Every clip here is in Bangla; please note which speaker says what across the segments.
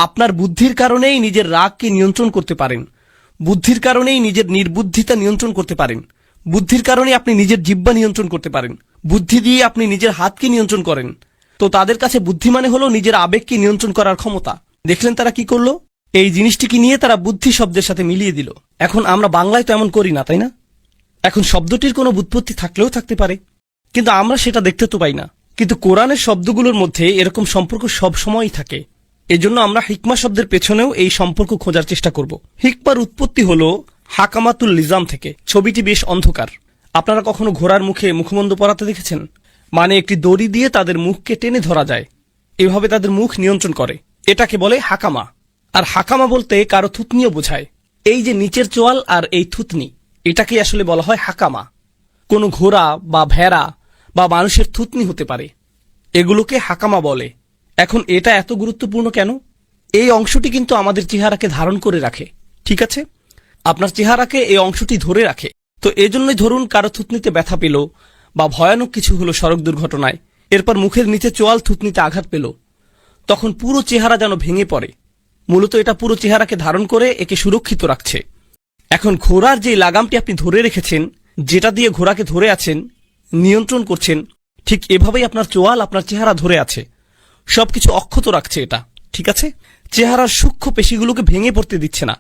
Speaker 1: আপনার বুদ্ধির কারণেই নিজের রাগকে নিয়ন্ত্রণ করতে পারেন, বুদ্ধির কারণেই নিজের নির্বুদ্ধিতা নিয়ন্ত্রণ করতে পারেন, বুদ্ধির কারণে আপনি নিজের জিহ্বা নিয়ন্ত্রণ করতে পারেন, বুদ্ধি দিয়ে আপনি নিজের হাতকে নিয়ন্ত্রণ করেন। তো তাদের কাছে বুদ্ধি মানে হলো নিজের আবেগকে নিয়ন্ত্রণ করার ক্ষমতা। দেখলেন তারা কি করলো? এই জিনিসটিকে নিয়ে তারা বুদ্ধি শব্দের সাথে মিলিয়ে দিল। এখন আমরা বাংলায় তো এমন করি না, তাই না? এখন শব্দটির কোনো ব্যুৎপত্তি থাকলেও থাকতে পারে, কিন্তু আমরা সেটা দেখতে তো পাই না। কিন্তু কোরআনের শব্দগুলোর মধ্যে এরকম সম্পর্ক সব সময়ই থাকে। এজন্য আমরা হিকমা শব্দের পেছনেও এই সম্পর্ক খোঁজার চেষ্টা করব। হিকমার উৎপত্তি হল হাকামাতুল লিজাম থেকে। ছবিটি বেশ অন্ধকার। আপনারা কখনো ঘোড়ার মুখে মুখমন্দ পরাতে দেখেছেন? মানে একটি দড়ি দিয়ে তাদের মুখকে টেনে ধরা যায়, এভাবে তাদের মুখ নিয়ন্ত্রণ করে। এটাকে বলে হাকামা। আর হাকামা বলতে কারো থুতনিও বোঝায়। এই যে নিচের চোয়াল আর এই থুতনি, এটাকে আসলে বলা হয় হাকামা। কোনো ঘোড়া বা ভেড়া বা মানুষের থুতনি হতে পারে, এগুলোকে হাকামা বলে। এখন এটা এত গুরুত্বপূর্ণ কেন? এই অংশটি কিন্তু আমাদের চেহারাকে ধারণ করে রাখে, ঠিক আছে? আপনার চেহারাকে এই অংশটি ধরে রাখে। তো এজন্যই ধরুন কারো থুতনিতে ব্যথা পেল বা ভয়ানক কিছু হলো সড়ক দুর্ঘটনায়, এরপর মুখের নিচে চোয়াল থুতনিতে আঘাত পেল, তখন পুরো চেহারা যেন ভেঙে পড়ে। মূলত এটা পুরো চেহারাকে ধারণ করে একে সুরক্ষিত রাখছে। এখন ঘোড়ার যে লাগামটি আপনি ধরে রেখেছেন, যেটা দিয়ে ঘোড়াকে ধরে আছেন, নিয়ন্ত্রণ করছেন, ঠিক এভাবেই আপনার চোয়াল আপনার চেহারা ধরে আছে, সবকিছু অক্ষত রাখছে এটা, ঠিক আছে? চেহারার সূক্ষ্ম পেশিগুলোকে ভেঙে পড়তে দিচ্ছে না।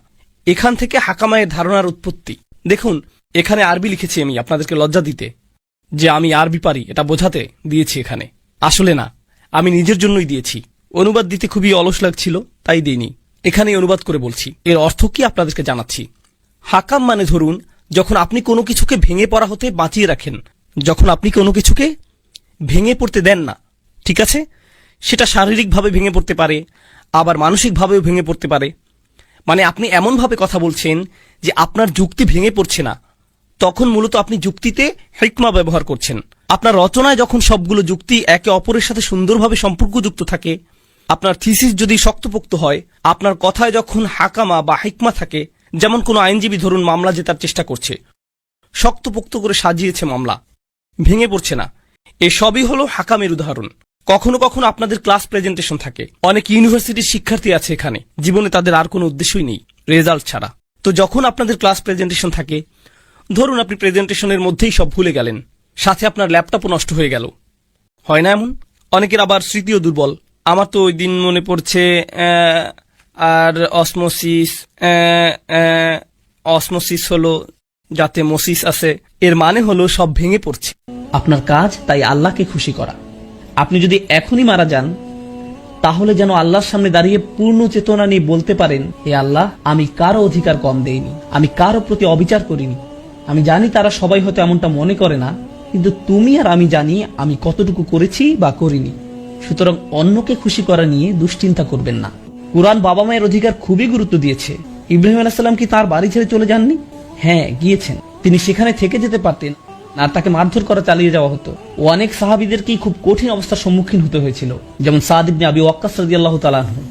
Speaker 1: এখান থেকে হাকামায়ের ধারণার উৎপত্তি। দেখুন, এখানে আরবি লিখেছি আমি আপনাদেরকে লজ্জা দিতে, যে আমি আরবি পারি এটা বোঝাতে দিয়েছি এখানে। আসলে না, আমি নিজের জন্যই দিয়েছি। অনুবাদ দিতে খুবই অলস লাগছিল, তাই দিইনি। এখানেই অনুবাদ করে বলছি। এর অর্থ কি আপনাদেরকে জানাচ্ছি। হাকাম মানে ধরুন যখন আপনি কোনো কিছুকে ভেঙে পড়া হতে বাঁচিয়ে রাখেন, যখন আপনি কোনো কিছুকে ভেঙে পড়তে দেন না, ঠিক আছে? সেটা শারীরিকভাবে ভেঙে পড়তে পারে, আবার মানসিকভাবেও ভেঙে পড়তে পারে। মানে আপনি এমনভাবে কথা বলছেন যে আপনার যুক্তি ভেঙে পড়ছে না, তখন মূলত আপনি যুক্তিতে হিকমা ব্যবহার করছেন। আপনার রচনায় যখন সবগুলো যুক্তি একে অপরের সাথে সুন্দরভাবে সম্পর্কযুক্ত থাকে, আপনার থিসিস যদি শক্তপোক্ত হয়, আপনার কথায় যখন হাকামা বা হিকমা থাকে, যেমন কোনো আইনজীবী ধরুন মামলা জেতার চেষ্টা করছে, শক্তপোক্ত করে সাজিয়েছে মামলা, ভেঙে পড়ছে না, এসবই হলো হাকামের উদাহরণ। কখনো কখনো আপনাদের ক্লাস প্রেজেন্টেশন থাকে। অনেক ইউনিভার্সিটির শিক্ষার্থী আছে এখানে, জীবনে তাদের আর কোনো উদ্দেশ্যই নেই রেজাল্ট ছাড়া। তো যখন আপনাদের ক্লাস প্রেজেন্টেশন থাকে, ধরুন আপনি প্রেজেন্টেশনের মধ্যেই সব ভুলে গেলেন, সাথে আপনার ল্যাপটপও নষ্ট হয়ে গেল, হয় না এমন? অনেকের আবার স্মৃতিও দুর্বল। আমার তো ওই দিন মনে পড়ছে আর অসমোসিস হলো যাতে মসিস আছে, এর মানে হলো সব ভেঙে পড়ছে। আপনার কাজ তাই আল্লাহকে খুশি করা। আপনি যদি এখনই মারা যান, তাহলে যেন আল্লাহর সামনে দাঁড়িয়ে পূর্ণ চেতনা নিয়ে বলতে পারেন, হে আল্লাহ, আমি কারো অধিকার কম দেইনি, আমি কারো প্রতি অবিচার করিনি। আমি জানি তারা সবাই হয়তো এমনটা মনে করে না, কিন্তু তুমি আর আমি জানি আমি কতটুকু করেছি বা করিনি। সুতরাং অন্যকে খুশি করা নিয়ে দুশ্চিন্তা করবেন না। কুরআন বাবা মায়ের অধিকার খুবই গুরুত্ব দিয়েছে। ইব্রাহিম আলাইহিস সালাম কি তার বাড়ি ছেড়ে চলে যাননি? হ্যাঁ, গিয়েছেন। তিনি সেখানে থেকে যেতে পারতেন, আর তাকে মারধর করা চালিয়ে যাওয়া হতো। ও অনেক সাহাবীদেরকেই খুব কঠিন অবস্থার সম্মুখীন হতে হয়েছিল, যেমন সাদ ইবনে আবি ওয়াক্কাস রাদিয়াল্লাহু তাআলা আনহু।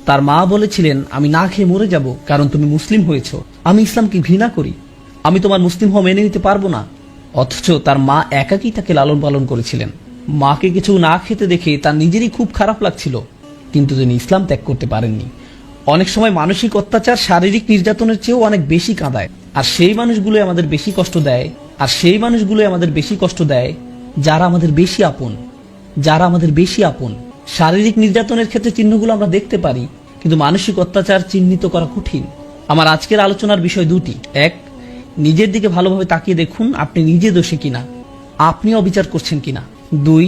Speaker 1: তার মা বলেছিলেন, আমি না খেয়ে মরে যাব, কারণ তুমি মুসলিম হয়েছো। আমি ইসলামকে ঘৃণা করি, আমি তোমার মুসলিম হওয়া মেনে নিতে পারবো না। অথচ তার মা একাকী তাকে লালন পালন করেছিলেন। মাকে কিছু না খেতে দেখে তার নিজেরই খুব খারাপ লাগছিল, কিন্তু তিনি ইসলাম ত্যাগ করতে পারেননি। অনেক সময় মানসিক অত্যাচার শারীরিক নির্যাতনের চেয়েও অনেক বেশি কাঁদায়, আর সেই মানুষগুলো আমাদের বেশি কষ্ট দেয়, যারা আমাদের বেশি আপন। শারীরিক নির্যাতনের ক্ষেত্রে চিহ্নগুলো আমরা দেখতে পারি, কিন্তু মানসিক অত্যাচার চিহ্নিত করা কঠিন। আমার আজকের আলোচনার বিষয় দুটি। এক, নিজের দিকে ভালোভাবে তাকিয়ে দেখুন আপনি নিজে দোষী কিনা, আপনি অবিচার করছেন কিনা। দুই,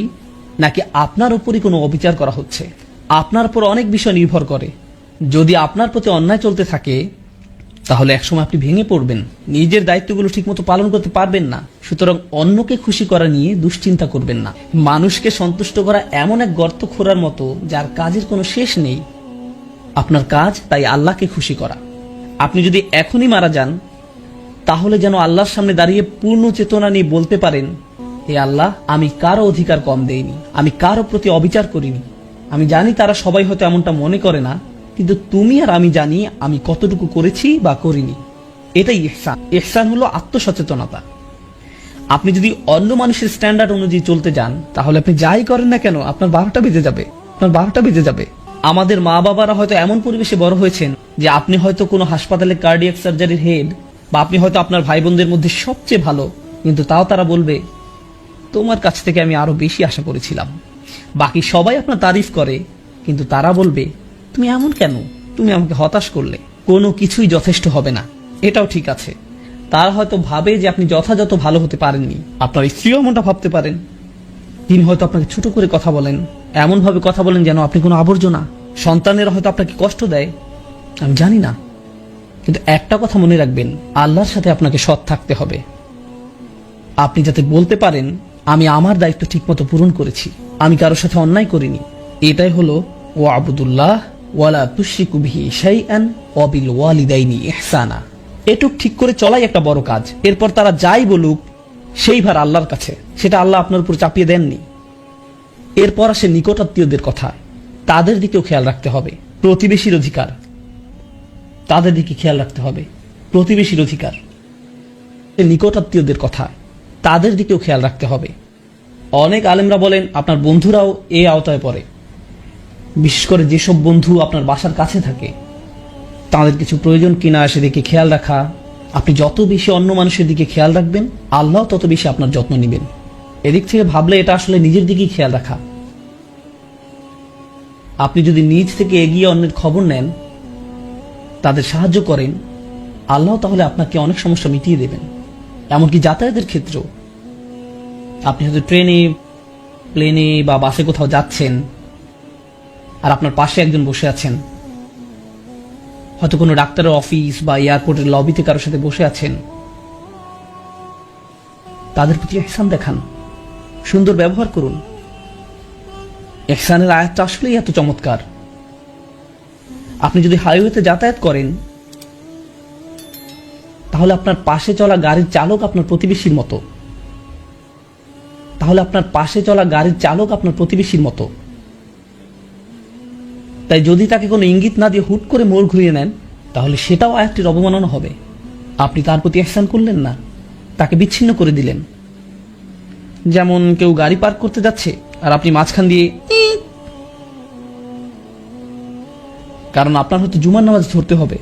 Speaker 1: নাকি আপনার উপরই কোনো অবিচার করা হচ্ছে। আপনার উপর অনেক বিষয় নির্ভর করে। যদি আপনার প্রতি অন্যায় চলতে থাকে, তাহলে একসময় আপনি ভেঙে পড়বেন, নিজের দায়িত্বগুলো ঠিকমতো পালন করতে পারবেন না। সুতরাং অন্যকে খুশি করা নিয়ে দুশ্চিন্তা করবেন না। মানুষকে সন্তুষ্ট করা এমন এক গর্ত খোঁড়ার মতো যার কাজের কোনো শেষ নেই। আপনার কাজ তাই আল্লাহকে খুশি করা। আপনি যদি এখনই মারা যান, তাহলে যেন আল্লাহর সামনে দাঁড়িয়ে পূর্ণ চেতনা নিয়ে বলতে পারেন, হে আল্লাহ, আমি কারো অধিকার কম দেইনি, আমি কারো প্রতি অবিচার করিনি। আমি জানি তারা সবাই হয়তো এমনটা মনে করে না, কিন্তু তুমি আর আমি জানি আমি কতটুকু করেছি বা করিনি। এটাই ইহসান। ইহসান হলো আত্মসচেতনতা। আপনি যদি অন্য মানুষের স্ট্যান্ডার্ড অনুযায়ী চলতে যান, তাহলে আপনি যাই করেন না কেন আপনার 12টা বেজে যাবে।
Speaker 2: আমাদের মা বাবারা হয়তো এমন পরিবেশে বড় হয়েছেন যে আপনি হয়তো কোনো হাসপাতালে কার্ডিয়াক সার্জারির হেড, বা আপনি হয়তো আপনার ভাই বোনদের মধ্যে সবচেয়ে ভালো, কিন্তু তাও তারা বলবে তোমার কাছ থেকে আমি আরো বেশি আশা করেছিলাম। বাকি সবাই আপনার তারিফ করে, কিন্তু তারা বলবে তুমি এমন কেন, তুমি আমাকে হতাশ করলে, কোনো কিছুই যথেষ্ট হবে না। এটাও ঠিক আছে, তারা হয়তো ভাবে যে আপনি যথাযথ ভালো হতে পারেননি। আপনার স্ত্রীও এমনটা ভাবতে পারেন। তিনি হয়তো আপনাকে ছোট করে কথা বলেন, এমন ভাবে কথা বলেন যেন আপনি কোনো আবর্জনা। সন্তানেরা হয়তো আপনাকে কষ্ট দেয়, আমি জানি না, কিন্তু একটা কথা মনে রাখবেন, আল্লাহর সাথে আপনাকে সৎ থাকতে হবে। আপনি যাতে বলতে পারেন আমি আমার দায়িত্ব ঠিকমতো পূরণ করেছি, আমি কারোর সাথে অন্যায় করিনি। এটাই হলো ওয়া আবুদুল্লাহ ওয়ালা তুশরিকু বিহি শাইআন ওয়া বিল ওয়ালিদাইনি ইহসানা। এটুক ঠিক করে চলাই একটা বড় কাজ। এরপর তারা যাই বলুক সেই ভার আল্লাহর কাছে, সেটা আল্লাহ আপনার উপর চাপিয়ে দেননি। এরপর আসে নিকটাত্মীয়দের কথা, তাদের দিকেও খেয়াল রাখতে হবে। প্রতিবেশীর অধিকার, তাদের দিকে খেয়াল রাখতে হবে। প্রতিবেশীর অধিকার, নিকটাত্মীয়দের কথা, তাদের দিকেও খেয়াল রাখতে হবে। অনেক আলেমরা বলেন আপনার বন্ধুরাও এই আওতায় পড়ে, বিশেষ করে যেসব বন্ধু আপনার বাসার কাছে থাকে, তাদের কিছু প্রয়োজন কিনা সেদিকে খেয়াল রাখা। আপনি যত বেশি অন্য মানুষের দিকে খেয়াল রাখবেন, আল্লাহ তত বেশি আপনার যত্ন নেবেন। এদিক থেকে ভাবলে এটা আসলে নিজের দিকেই খেয়াল রাখা। আপনি যদি নিজ থেকে এগিয়ে অন্যের খবর নেন, তাদের সাহায্য করেন, আল্লাহ তাহলে আপনাকে অনেক সমস্যা মিটিয়ে দেবেন। এমনকি যাতায়াতের ক্ষেত্রেও, আপনি হয়তো ট্রেনে, প্লেনে বা বাসে কোথাও যাচ্ছেন, আর আপনার পাশে একজন বসে আছেন, হয়তো কোনো ডাক্তারের অফিস বা এয়ারপোর্টের লবিতে কারোর সাথে বসে আছেন, তাদের প্রতি ইহসান দেখান, সুন্দর ব্যবহার করুন। ইহসানের আয়াতটা আসলেই এত চমৎকার। আপনি যদি হাইওয়েতে যাতায়াত করেন, তাহলে আপনার পাশে চলা গাড়ির চালক আপনার প্রতিবেশীর মতো, তাহলে আপনার পাশে চলা গাড়ির চালক আপনার প্রতিবেশীর মতো। তাই যদি তাকে কোনো ইঙ্গিত না দিয়ে হুট করে মোড় ঘুরিয়ে নেন, তাহলে সেটাও আয়াতটির অবমাননা হবে। আপনি তার প্রতি ইহসান করলেন না, তাকে বিচ্ছিন্ন করে দিলেন। যেমন কেউ গাড়ি পার্ক করতে যাচ্ছে আর আপনি মাঝখান দিয়ে, কারণ আপনার হয়তো জুমার নামাজ ধরতে হবে,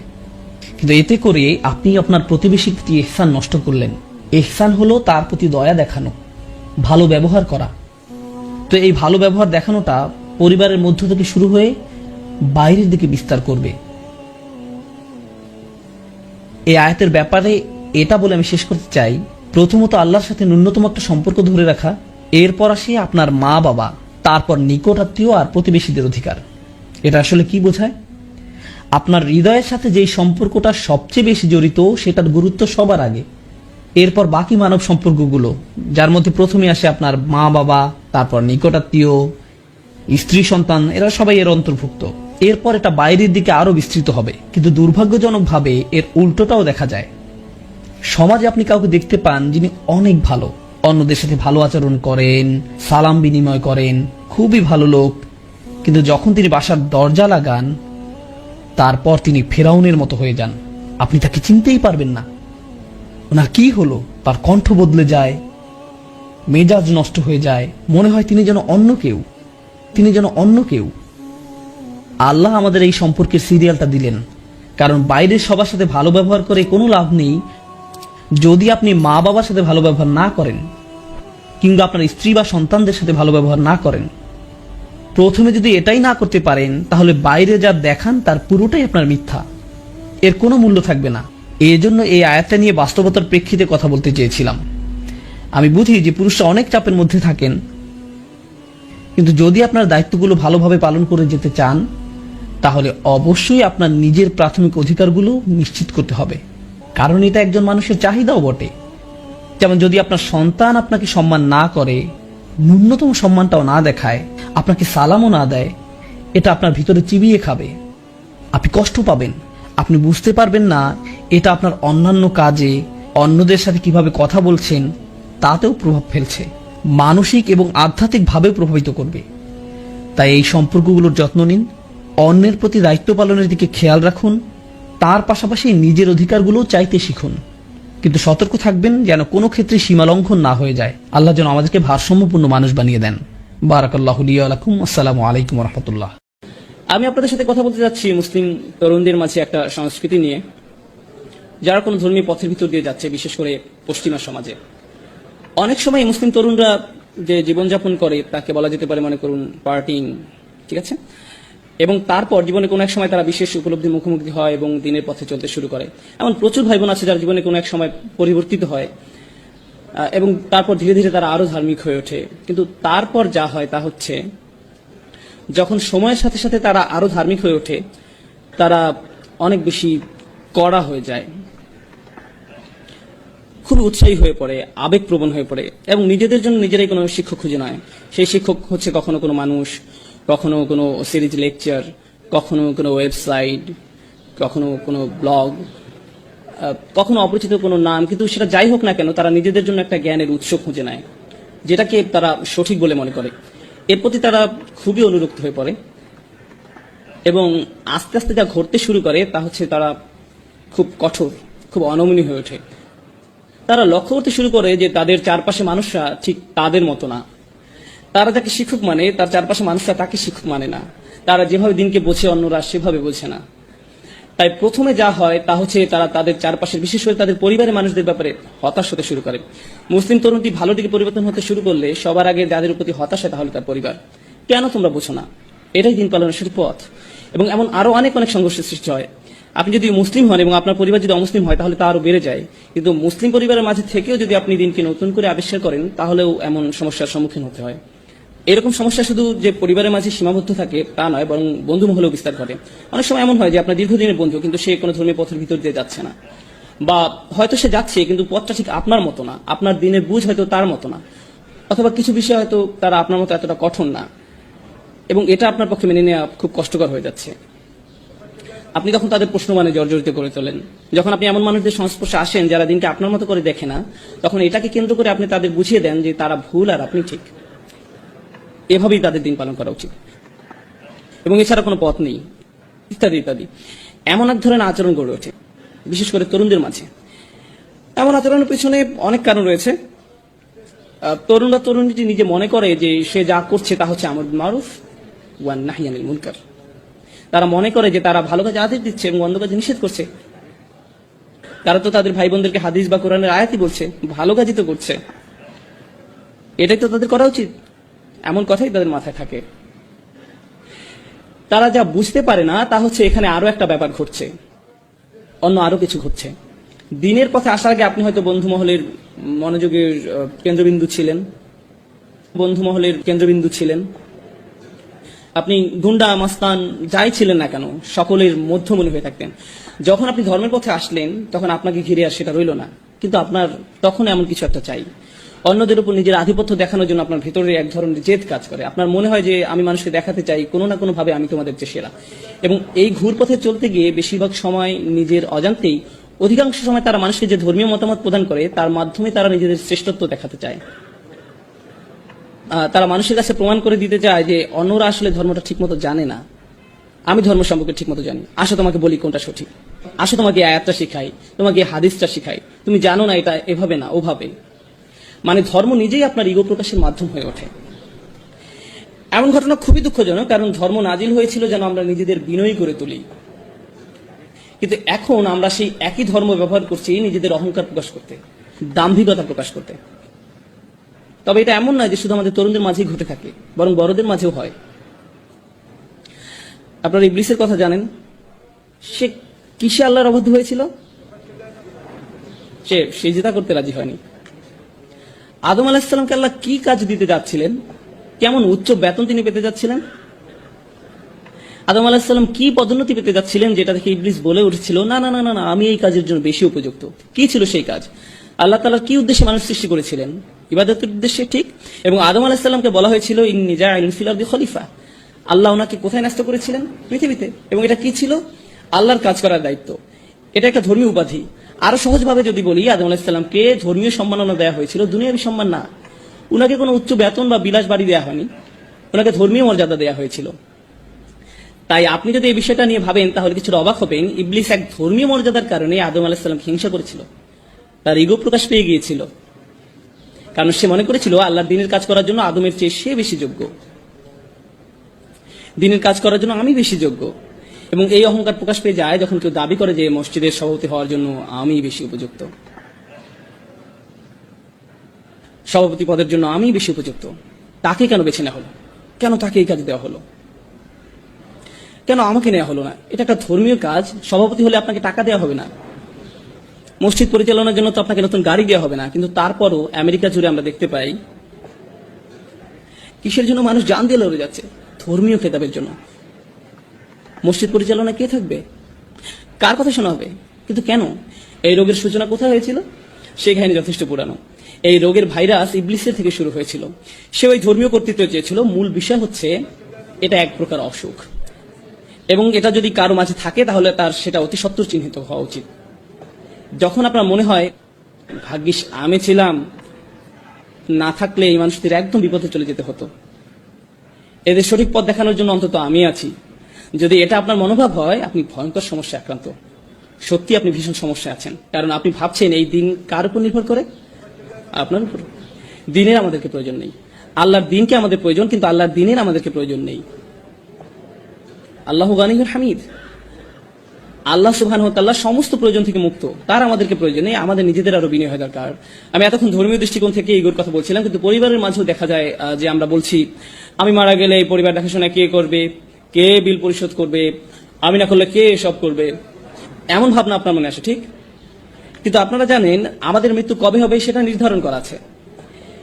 Speaker 2: কিন্তু এতে করে আপনি আপনার প্রতিবেশীর প্রতি ইহসান নষ্ট করলেন। ইহসান হলো তার প্রতি দয়া দেখানো, ভালো ব্যবহার করা। তো এই ভালো ব্যবহার দেখানোটা পরিবারের মধ্য থেকে শুরু হয়ে বাইরের দিকে বিস্তার করবে। এই আয়াতের ব্যাপারে এটা বলে আমি শেষ করতে চাই, প্রথমত আল্লাহর সাথে ন্যূনতম একটা সম্পর্ক ধরে রাখা, এরপর আসে আপনার মা বাবা, তারপর নিকট আত্মীয় আর প্রতিবেশীদের অধিকার। এটা আসলে কি বোঝায়? আপনার হৃদয়ের সাথে যেই সম্পর্কটা সবচেয়ে বেশি জড়িত, সেটার গুরুত্ব সবার আগে, এরপর বাকি মানব সম্পর্কগুলো, যার মধ্যে প্রথমে আসে আপনার মা বাবা, তারপর নিকট আত্মীয়, স্ত্রী সন্তান, এরা সবাই এর অন্তর্ভুক্ত। এরপর এটা বাইরের দিকে আরো বিস্তৃত হবে। কিন্তু দুর্ভাগ্যজনকভাবে এর উল্টোটাও দেখা যায়। সমাজে আপনি কাউকে দেখতে পান যিনি অনেক ভালো, অন্যদের সাথে ভালো আচরণ করেন, সালাম বিনিময় করেন, খুবই ভালো লোক, কিন্তু যখন তিনি বাসার দরজা লাগান, তারপর তিনি ফেরাউনের মতো হয়ে যান। আপনি তাকে চিনতেই পারবেন না। ওনার কি হলো? তার কণ্ঠ বদলে যায়, মেজাজ নষ্ট হয়ে যায়, মনে হয় তিনি যেন অন্য কেউ, তিনি যেন অন্য কেউ। আল্লাহ আমাদের এই সম্পর্কের সিরিয়ালটা দিলেন, কারণ বাইরের সবার সাথে ভালো ব্যবহার করে কোনো লাভ নেই যদি আপনি মা বাবার সাথে ভালো ব্যবহার না করেন, কিংবা আপনার স্ত্রী বা সন্তানদের সাথে ভালো ব্যবহার না করেন। প্রথমে যদি এটাই না করতে পারেন, তাহলে বাইরে যা দেখান তার পুরোটাই আপনার মিথ্যা, এর কোনো মূল্য থাকবে না। এই জন্য এই আয়াতটা নিয়ে বাস্তবতার প্রেক্ষিতে কথা বলতে চেয়েছিলাম। আমি বুঝি যে পুরুষরা অনেক চাপের মধ্যে থাকেন, কিন্তু যদি আপনার দায়িত্বগুলো ভালোভাবে পালন করে যেতে চান, তাহলে অবশ্যই আপনার নিজের প্রাথমিক অধিকারগুলো নিশ্চিত করতে হবে, কারণ এটা একজন মানুষের চাহিদাও বটে। যেমন যদি আপনার সন্তান আপনাকে সম্মান না করে, ন্যূনতম সম্মানটাও না দেখায়, আপনাকে সালামও না দেয়, এটা আপনার ভিতরে চিবিয়ে খাবে, আপনি কষ্ট পাবেন, আপনি বুঝতে পারবেন না এটা আপনার অন্যান্য কাজে, অন্যদের সাথে কিভাবে কথা বলছেন তাতেও প্রভাব ফেলছে, মানসিক এবং আধ্যাত্মিকভাবে প্রভাবিত করবে। তাই এই সম্পর্কগুলোর যত্ন নিন, অন্যের প্রতি দায়িত্ব পালনের দিকে খেয়াল রাখুন, তার পাশাপাশি নিজের অধিকারগুলো চাইতে শিখুন, কিন্তু সতর্ক থাকবেন যেন কোনো ক্ষেত্রে সীমালঙ্ঘন না হয়ে যায়। আল্লাহ যেন আমাদেরকে ভারসাম্যপূর্ণ মানুষ বানিয়ে দেন। বারাকাল্লাহু লি ওয়া লাকুম। আসসালামু আলাইকুম ওয়া রাহমাতুল্লাহ।
Speaker 3: আমি আপনাদের সাথে কথা বলতে যাচ্ছি মুসলিম তরুণদের মাঝে একটা সংস্কৃতি নিয়ে, যারা কোনো ধর্মীয় পথের ভিতর দিয়ে যাচ্ছে, বিশেষ করে পশ্চিমা সমাজে। অনেক সময় মুসলিম তরুণরা যে জীবনযাপন করে তাকে বলা যেতে পারে, মনে করুন, পার্টিং, ঠিক আছে? এবং তারপর জীবনে কোনো এক সময় তারা বিশেষ উপলব্ধি মুখোমুখি হয় এবং দিনের পথে চলতে শুরু করে। এমন প্রচুর ভাই বোন আছে যার জীবনে কোনো এক সময় পরিবর্তিত হয় এবং তারপর ধীরে ধীরে তারা আরো ধার্মিক হয়ে ওঠে। কিন্তু তারপর যা হয় তা হচ্ছে, যখন সময়ের সাথে সাথে তারা আরো ধার্মিক হয়ে ওঠে, তারা অনেক বেশি কড়া হয়ে যায়, খুব উৎসাহী হয়ে পড়ে, আবেগপ্রবণ হয়ে পড়ে এবং নিজেদের জন্য নিজেরাই কোনো শিক্ষক খুঁজে নেয়। সেই শিক্ষক হচ্ছে কখনো কোনো মানুষ, কখনো কোনো সিরিজ লেকচার, কখনো কোনো ওয়েবসাইট, কখনো কোনো ব্লগ, কখনো অপরিচিত কোনো নাম। কিন্তু সেটা যাই হোক না কেন, তারা নিজেদের জন্য একটা জ্ঞানের উৎস খুঁজে নেয়, যেটাকে তারা সঠিক বলে মনে করে। এর প্রতি তারা খুবই অনুরক্ত হয়ে পড়ে এবং আস্তে আস্তে যা ঘটতে শুরু করে তা হচ্ছে তারা খুব কঠোর, খুব অনমনীয় হয়ে ওঠে। তারা লক্ষ্য করতে শুরু করে যে তাদের চারপাশে মানুষরা ঠিক তাদের মতো না। তারা যাকে শিক্ষক মানে, তার চারপাশে মানুষরা তাকে শিক্ষক মানে না। তারা যেভাবে দিনকে বোঝে, অন্যরা সেভাবে বোঝে না। তাই প্রথমে যা হয় তা হচ্ছে তারা তাদের চারপাশের, বিশেষ করে তাদের পরিবারের মানুষদের ব্যাপারে হতাশ হতে শুরু করে। মুসলিম তরুণটি ভালো দিকে পরিবর্তন হতে শুরু করলে সবার আগে যাদের প্রতি হতাশ হয় তাহলে তার পরিবার। কেন তোমরা বোঝো না? এটাই দিন পালনের সঠিক পথ। এবং এমন আরো অনেক অনেক সংঘর্ষের সৃষ্টি হয়। আপনি যদি মুসলিম হন এবং আপনার পরিবার যদি অমুসলিম হয় তাহলে তা আরো বেড়ে যায়। কিন্তু মুসলিম পরিবারের মাঝে থেকেও যদি আপনি দিনকে নতুন করে আবিষ্কার করেন তাহলেও এমন সমস্যার সম্মুখীন হতে হয়। এরকম সমস্যা শুধু যে পরিবারের মাঝে সীমাবদ্ধ থাকে তা নয়, বরং বন্ধু মহলেও বিস্তার ঘটে। অনেক সময় এমন হয় যে আপনার দীর্ঘদিনের বন্ধু, কিন্তু সে কোনো ধর্মীয় পথের ভিতর দিয়ে যাচ্ছে না, বা হয়তো সে যাচ্ছে কিন্তু পথটা ঠিক আপনার মতো না, আপনার দিনের বুঝ হয়তো তার মতো না, অথবা কিছু বিষয় হয়তো তারা আপনার মতো এতটা কঠোর না, এবং এটা আপনার পক্ষে মেনে নেওয়া খুব কষ্টকর হয়ে যাচ্ছে। আপনি তখন তাদের প্রশ্ন মানে জর্জরিত করে তোলেন। যখন আপনি এমন মানুষদের সংস্পর্শে আসেন যারা দিনকে আপনার মতো করে দেখে না, তখন এটাকে কেন্দ্র করে আপনি তাদের বুঝিয়ে দেন যে তারা ভুল আর আপনি ঠিক। এভাবেই তাদের দিন পালন করা উচিত এবং এছাড়া কোনো পথ নেই, ইত্যাদি ইত্যাদি। এমন এক ধরনের আচরণ গড়ে ওঠে বিশেষ করে তরুণদের মাঝে। এমন আচরণের পিছনে অনেক কারণ রয়েছে। তরুণরা তরুণীটি নিজে মনে করে যে সে যা করছে তা হচ্ছে আমর বিল মারুফ ওয়ান নাহি আনিল মুনকার। তারা মনে করে যে তারা ভালো কাজে আদেশ দিচ্ছে এবং মন্দ কাজে নিষেধ করছে। তারা তো তাদের ভাই বোনদেরকে হাদিস বা কোরআনের আয়াতই বলছে, ভালো কাজই তো করছে, এটাই তো তাদের করা উচিত। এমন কথাই তাদের মাথায় থাকে। তারা যা বুঝতে পারে না তা হচ্ছে এখানে আরো একটা ব্যাপার ঘটছে, অন্য আরো কিছু ঘটছে। দিনের পথে আসার আগে আপনি হয়তো বন্ধু মহলের মনোযোগের কেন্দ্রবিন্দু ছিলেন। আপনি গুন্ডা মাস্তান যাই ছিলেন না কেন, সকলের মধ্যমণি হয়ে থাকতেন। যখন আপনি ধর্মের পথে আসলেন তখন আপনাকে ঘিরে আর সেটা রইল না, কিন্তু আপনার তখন এমন কিছু একটা চাই। অন্যদের উপর নিজের আধিপত্য দেখানোর জন্য আপনার ভেতরে এক ধরনের জেদ কাজ করে। আপনার মনে হয় যে আমি মানুষকে দেখাতে চাই কোনো না কোনো ভাবে আমি তোমাদের চেয়ে সেরা। এবং এই ঘুরপথে চলতে গিয়ে বেশিরভাগ সময় নিজের অজান্তেই, অধিকাংশ সময় তারা মানুষকে যে ধর্মীয় মতামত প্রদান করে তার মাধ্যমে তারা নিজেদের শ্রেষ্ঠত্ব দেখাতে চায়। তারা মানুষের কাছে প্রমাণ করে দিতে চায় যে অন্যরা আসলে ধর্মটা ঠিকমতো জানে না, আমি ধর্ম সম্পর্কে ঠিকমতো জানি। আসো তোমাকে বলি কোনটা সঠিক, আসো তোমাকে আয়াতটা শিখাই, তোমাকে হাদিসটা শিখাই, তুমি জানো না এটা এভাবে না ওভাবে। মানে ধর্ম নিজেই আপনার ইগো প্রকাশের মাধ্যম হয়ে ওঠে। এমন ঘটনা খুবই দুঃখজনক, কারণ ধর্ম নাজিল হয়েছিল যেন আমরা নিজেদের বিনয়ী করে তুলি, কিন্তু এখন আমরা সেই একই ধর্ম ব্যবহার করছি নিজেদের অহংকার প্রকাশ করতে, দাম্ভিকতা প্রকাশ করতে। তবে এটা এমন নয় যে শুধু আমাদের তরুণদের মাঝেই ঘটে থাকে, বরং বড়দের মাঝেও হয়। আপনারা ইবলিসের কথা জানেন। সে কিসে আল্লাহর অবাধ্য হয়েছিল? সে সিজদা করতে রাজি হয়নি। আদম আলাইহিস সালামকে আল্লাহ কি কাজ দিতে যাচ্ছিলেন, কেমন উচ্চ বেতন তিনি পেতে যাচ্ছিলেন, আদম আলাইহিস সালাম কি পদোন্নতি পেতে যাচ্ছিলেন, যেটা দেখে ইবলিস বলে উঠেছিল না না না না, আমি এই কাজের জন্য বেশি উপযুক্ত। কি ছিল সেই কাজ? আল্লাহ তাআলা কি উদ্দেশ্যে মানুষ সৃষ্টি করেছিলেন? ইবাদতের উদ্দেশ্যে, ঠিক। এবং আদম আলাইহিস সালামকে বলা হয়েছিল ইন্নী জাইলুন ফিল আরদি খলিফা। আল্লাহ ওনাকে কোথায় ন্যস্ত করেছিলেন? পৃথিবীতে। এবং এটা কি ছিল? আল্লাহর কাজ করার দায়িত্ব। এটা একটা ধর্মীয় উপাধি। আরো সহজভাবে যদি বলি, আদম আলাইহিস সালামকে ধর্মীয় সম্মাননা দেওয়া হয়েছিল, দুনিয়াবী সম্মান না। উনাকে কোনো উচ্চ বেতন বা বিলাস বাড়ি দেওয়া হয়নি, ওনাকে ধর্মীয় মর্যাদা দেওয়া হয়েছিল। তাই আপনি যদি এই বিষয়টা নিয়ে ভাবেন তাহলে কিছুটা অবাক হবেন। ইবলিস এক ধর্মীয় মর্যাদার কারণে আদম আলাইহিস সালামকে হিংসা করেছিল, তার ইগো প্রকাশ পেয়ে গিয়েছিল, কারণ সে মনে করেছিল আল্লাহর দ্বীনের কাজ করার জন্য আদমের চেয়ে সে বেশি যোগ্য। দিনের কাজ করার জন্য আমি বেশি যোগ্য। এবং এই অহংকার প্রকাশ পেয়ে যায় যখন কেউ দাবি করে যে মসজিদের সভাপতি হওয়ার জন্য আমি বেশি উপযুক্ত, সভাপতি পদের জন্য আমি বেশি উপযুক্ত। তাকে কেন বেছে নেওয়া হলো? কেন তাকে এই কাজ দেওয়া হলো? কেন আমাকে নেওয়া হলো না? এটা একটা ধর্মীয় কাজ। সভাপতি হলে আপনাকে টাকা দেওয়া হবে না, মসজিদ পরিচালনার জন্য তো আপনাকে নতুন গাড়ি দেওয়া হবে না। কিন্তু তারপরও আমেরিকা জুড়ে আমরা দেখতে পাই কিসের জন্য মানুষ জান দিয়ে লড়ে যাচ্ছে? ধর্মীয় খেতাবের জন্য। মসজিদ পরিচালনা কে থাকবে? কার কথা শোনা হবে? কিন্তু কেন? এই রোগের সূচনা কোথায় হয়েছিল? সেই কাহিনী যথেষ্ট পুরানো। এই রোগের ভাইরাস ইবলিসের থেকে শুরু হয়েছিল। সে ওই ধর্মীয় কর্তৃত্ব চেয়েছিল। মূল বিষয় হচ্ছে এটা এক প্রকার অসুখ, এবং এটা যদি কারো মাঝে থাকে তাহলে তার সেটা অতি সত্বর চিহ্নিত হওয়া উচিত। যখন আপনার মনে হয় ভাগ্যিস আমি ছিলাম, না থাকলে এই মানুষদের একদম বিপদে চলে যেতে হতো, এদের সঠিক পথ দেখানোর জন্য অন্তত আমি আছি, যদি এটা আপনার মনোভাব হয়, আপনি ভয়ঙ্কর সমস্যা আক্রান্ত। সত্যি আপনি ভীষণ সমস্যায় আছেন, কারণ আপনি ভাবছেন এই দিন কার উপর নির্ভর করে? আপনার উপর। দিনের আমাদেরকে প্রয়োজন নেই। আল্লাহর দিনকে আমাদের প্রয়োজন, কিন্তু আল্লাহর দিনের আমাদেরকে প্রয়োজন নেই। আল্লাহু গানিয়ুল হামিদ। আল্লাহ সুবহানাহু ওয়া তাআলা সমস্ত প্রয়োজন থেকে মুক্ত, তার আমাদেরকে প্রয়োজন নেই। আমাদের নিজেদের আরো বিনয় হওয়া দরকার। আমি এতক্ষণ ধর্মীয় দৃষ্টিকোণ থেকে ইগোর কথা বলছিলাম, কিন্তু পরিবারের মাঝেও দেখা যায় যে আমরা বলছি আমি মারা গেলে এই পরিবার দেখাশোনা কে করবে, কে বিল পরিশোধ করবে, আমি না করলে কে এসব করবে, এমন ভাবনা আপনার মনে আসে, ঠিক? কিন্তু আপনারা জানেন আমাদের মৃত্যু কবে হবে সেটা নির্ধারণ করা আছে।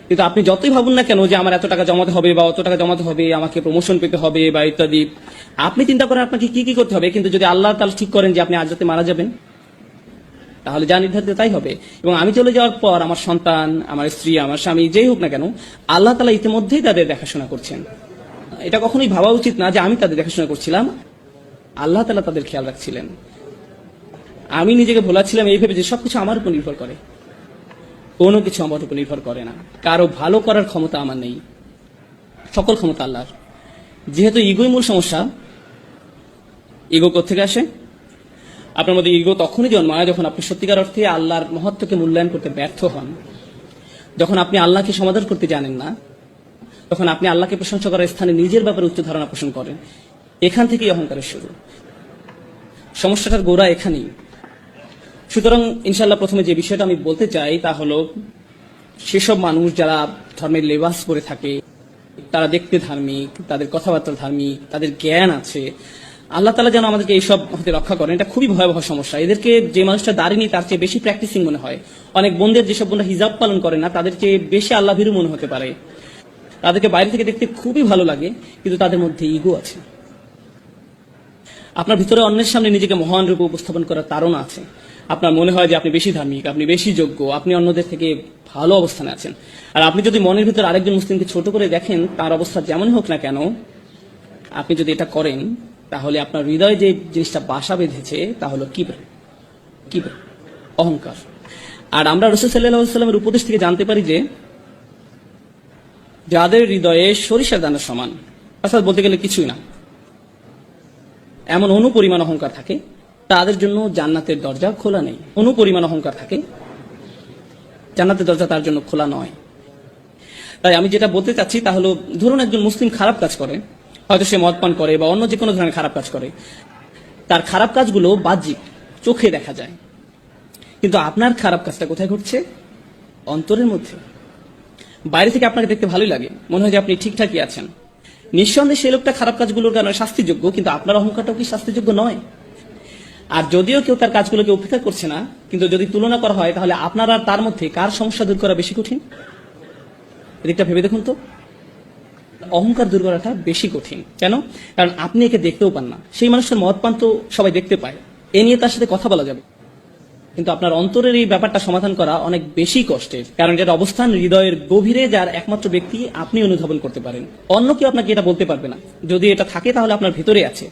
Speaker 3: কিন্তু আপনি যতই ভাবুন না কেন যে আমার এত টাকা জমাতে হবে বা অত টাকা জমাতে হবে, আমাকে প্রমোশন পেতে হবে বা ইত্যাদি, আপনি চিন্তা করেন আপনাকে কি কি করতে হবে। কিন্তু যদি আল্লাহ তাআলা ঠিক করেন যে আপনি আজ রাতে মারা যাবেন, তাহলে যা নির্ধারিত তাই হবে। এবং আমি চলে যাওয়ার পর আমার সন্তান, আমার স্ত্রী, আমার স্বামী, যেই হোক না কেন, আল্লাহ তাআলা ইতিমধ্যেই তাদের দেখাশোনা করছেন। এটা কখনোই ভাবা উচিত না যে আমি তাদের দেখাশোনা করছিলাম, আল্লাহ তাআলা তাদের খেয়াল রাখছিলেন। আমি নিজেকে ভোলাচ্ছিলাম এই ভেবে যে সবকিছু আমার উপর নির্ভর করে। কোনো কিছু আমার উপর নির্ভর করে না। কারো ভালো করার ক্ষমতা আমার নেই, সকল ক্ষমতা আল্লাহর। যেহেতু ইগোই মূল সমস্যা, ইগো কোত্থেকে আসে? আপনার মধ্যে ইগো তখনই জন্মায় যখন আপনি সত্যিকার অর্থে আল্লাহর মহত্বকে মূল্যায়ন করতে ব্যর্থ হন, যখন আপনি আল্লাহকে সমাদর করতে জানেন না, তখন আপনি আল্লাহকে প্রশংসা করার স্থানে নিজের ব্যাপারে উচ্চ ধারণা পোষণ করেন। এখান থেকেই অহংকারের শুরু। সমস্যাটার গোড়া এখানেই। সুতরাং ইনশাআল্লাহ প্রথমে যে বিষয়টা আমি বলতে চাই তা হলো, সেসব মানুষ যারা ধর্মের লেবাস পরে থাকে, তারা দেখতে ধার্মিক, তাদের কথাবার্তা ধার্মিক, তাদের জ্ঞান আছে, আল্লাহ তাআলা যেন আমাদেরকে এইসব হতে রক্ষা করেন। এটা খুবই ভয়াবহ সমস্যা। এদেরকে যে মানুষটা দাঁড়িয়ে তার চেয়ে বেশি প্র্যাকটিসিং মনে হয়। অনেক বোনদের, যেসব বোনরা হিজাব পালন করে না, তাদের চেয়ে বেশি আল্লাহ ভীরু মনে হতে পারে। তাদেরকে বাইরে থেকে দেখতে খুবই ভালো লাগে, কিন্তু তাদের মধ্যে ইগো আছে। আপনার ভিতরে অন্যের সামনে নিজেকে মহান রূপে উপস্থাপন করার তাড়না আছে। আপনার মনে হয় যে আপনি বেশি ধার্মিক, আপনি বেশি যোগ্য, আপনি অন্যদের থেকে ভালো অবস্থানে আছেন। আর আপনি যদি মনের ভিতরে আরেকজন মুসলিমকে ছোট করে দেখেন, তার অবস্থা যেমনই হোক না কেন, আপনি যদি এটা করেন, তাহলে আপনার হৃদয়ে যে জিনিসটা বাসা বেঁধেছে তা হলো কিবর, অহংকার। আর আমরা রাসূল সাল্লাল্লাহু আলাইহি ওয়াসাল্লামের উপদেশ থেকে জানতে পারি যে যাদের হৃদয়ে সরিষার দানার সমান, অর্থাৎ বলতে গেলে কিছুই না, এমন অনুপরিমাণ অহংকার থাকে, তাদের জন্য জান্নাতের দরজা খোলা নেই। অনুপরিমাণ অহংকার থাকে, জান্নাতের দরজা তার জন্য খোলা নয়। তাই আমি যেটা বলতে চাচ্ছি তা হলো, ধরুন একজন মুসলিম খারাপ কাজ করে, হয়তো সে মদ পান করে বা অন্য যে কোনো ধরনের খারাপ কাজ করে, তার খারাপ কাজগুলো বাহ্যিক, চোখে দেখা যায়। কিন্তু আপনার খারাপ কাজটা কোথায় ঘটছে? অন্তরের মধ্যে। বাইরে থেকে আপনাকে দেখতে ভালোই লাগে, মনে হয় যে আপনি ঠিকঠাকই আছেন। নিঃসন্দেহে সেই লোকটা খারাপ কাজগুলোর কারণে শাস্তিযোগ্য, কিন্তু আপনার অহংকারটাও কি শাস্তিযোগ্য নয়? আর যদিও কেউ তার কাজগুলোকে উপেক্ষা করছে না, কিন্তু যদি তুলনা করা হয়, তাহলে আপনার আর তার মধ্যে কার সমস্যা দূর করা বেশি কঠিন? এদিকটা ভেবে দেখুন তো। অহংকার দূর করাটা বেশি কঠিন। কেন? কারণ আপনি একে দেখতেও পান না। সেই মানুষের মদ পান তো সবাই দেখতে পায়, এ নিয়ে তার সাথে কথা বলা যাবে, কিন্তু আপনার অন্তরের এই ব্যাপারটা সমাধান করা অনেক বেশি কষ্টের। কারণ যেটা অবস্থান হৃদয়ের গভীরে, যার একমাত্র ব্যক্তি আপনি অনুধাবন করতে পারেন। অন্য কেউ আপনাকে এটা বলতে পারবে না। যদি এটা থাকে তাহলে আপনার ভিতরে আছে।